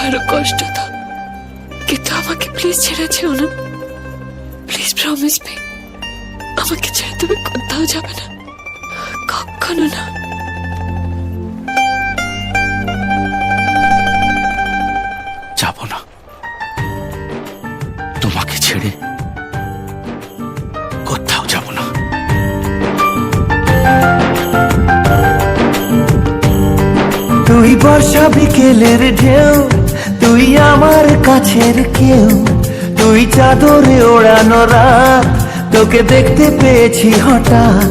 আরো কষ্ট দাও, কিন্তু আমাকে প্লিজ ছেড়ে যেও না। প্লিজ প্রমিস মি, আমাকে ছেড়ে তুমি কোথাও যাবে না, কখনো না। যাব না, তোমাকে ছেড়ে কোথাও যাব না। তুই বর্ষা বিকেলের ঢেউ, তুই আমার কাছের কেউ, তুই চাদরে ওড়ানো রাত, তোকে দেখতে পেয়েছি হঠাৎ।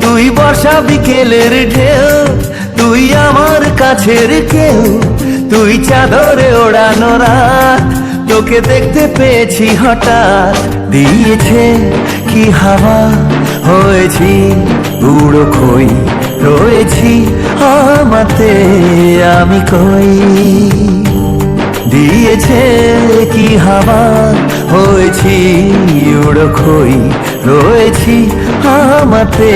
তুই বর্ষা বিকেলের ঢেউ, তুই আমার কাছের কেউ, তুই চাদরে ওড়ানো রাত, তোকে দেখতে পেয়েছি হঠাৎ। দিয়েছে কি হাওয়া, হয়েছি উড়ো খই, রয়েছি আমাতে আমি কই। দিয়েছে কি হাওয়া, হয়েছি উড়ো খই, রয়েছি আমাতে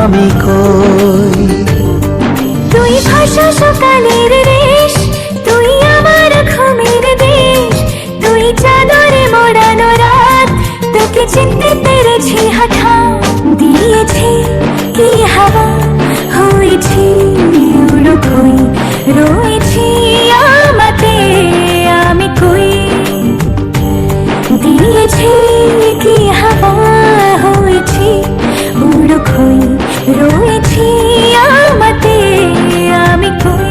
আমি কই। তুই ভাষা সকালের রেশ, তুই আমার ঘুমের দেশ, তুই চাদরে মোড়ানো রাত, তোকে চিনতে পেরেছি হঠাৎ। দিয়েছি কি হাওয়া, হয়েছি উড়ো খই, রয়েছি আমাতে আমি কই। দিয়েছি কি হাওয়া, হয়েছি উড়ো খই, রয়েছি আমাতে আমি কই।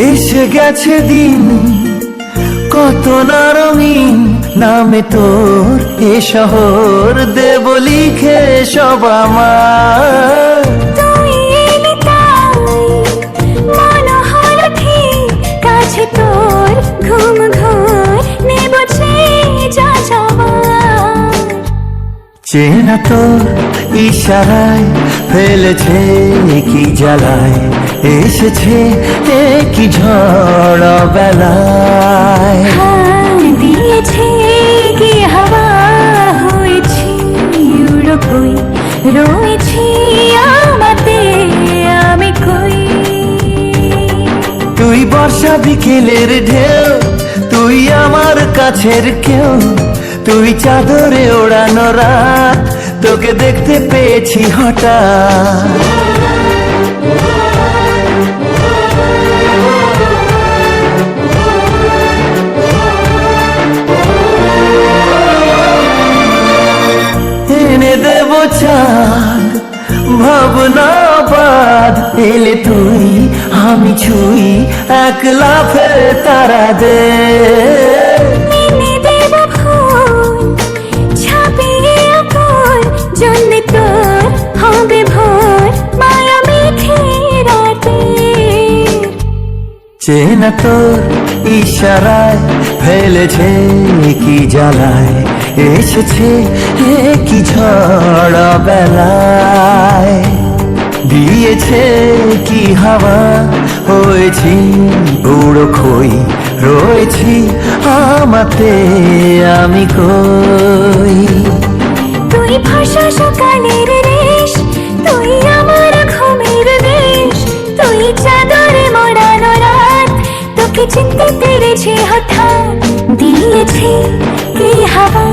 এসে গেছে দিন কত না রঙিন, নামে তোর এ শহর দেব লিখে সব আমার। তুই এলি তাই মনে হলো ঠিক, কাছে তোর ঘুম ঘোর নেব যা যাবার। চেনা তোর ইশারায় ফেলেছে কি জ্বালায়, এসেছে কি ঝড় বেলায়। দিয়েছে কি হাওয়া, হয়েছি উড়ো খই, রয়েছি আমাতে আমি কই। তুই বর্ষা বিকেলের ঢেউ, তুই আমার কাছের কেউ, তুই চাদরে ওড়ানো রাত, তোকে দেখতে পেয়েছি হঠাৎ। এনে দেব চাঁদ ভাবনা বাদ, এলে তুই আমি ছুঁই এক লাফে তারা দে। এনে দেব ফুল ছাপিয়ে আকুল, জন্মে তোর হবে ভোর মায়া মেঘে রাতে। চেনা তোর ইশারায় ফেলেছে কি জ্বালায়, এসেছে কি ঝড় বেলায়। দিয়েছে কি হাওয়া, হয়েছি উড়ো খই, রয়েছি আমাতে আমি কই। তুই ভাষা সকালের রেশ, তুই আমার ঘুমের দেশ, তুই চাদরে মোড়ানো রাত, তোকে চিনতে পেরেছি হঠাৎ। দিয়েছি কি হাওয়া,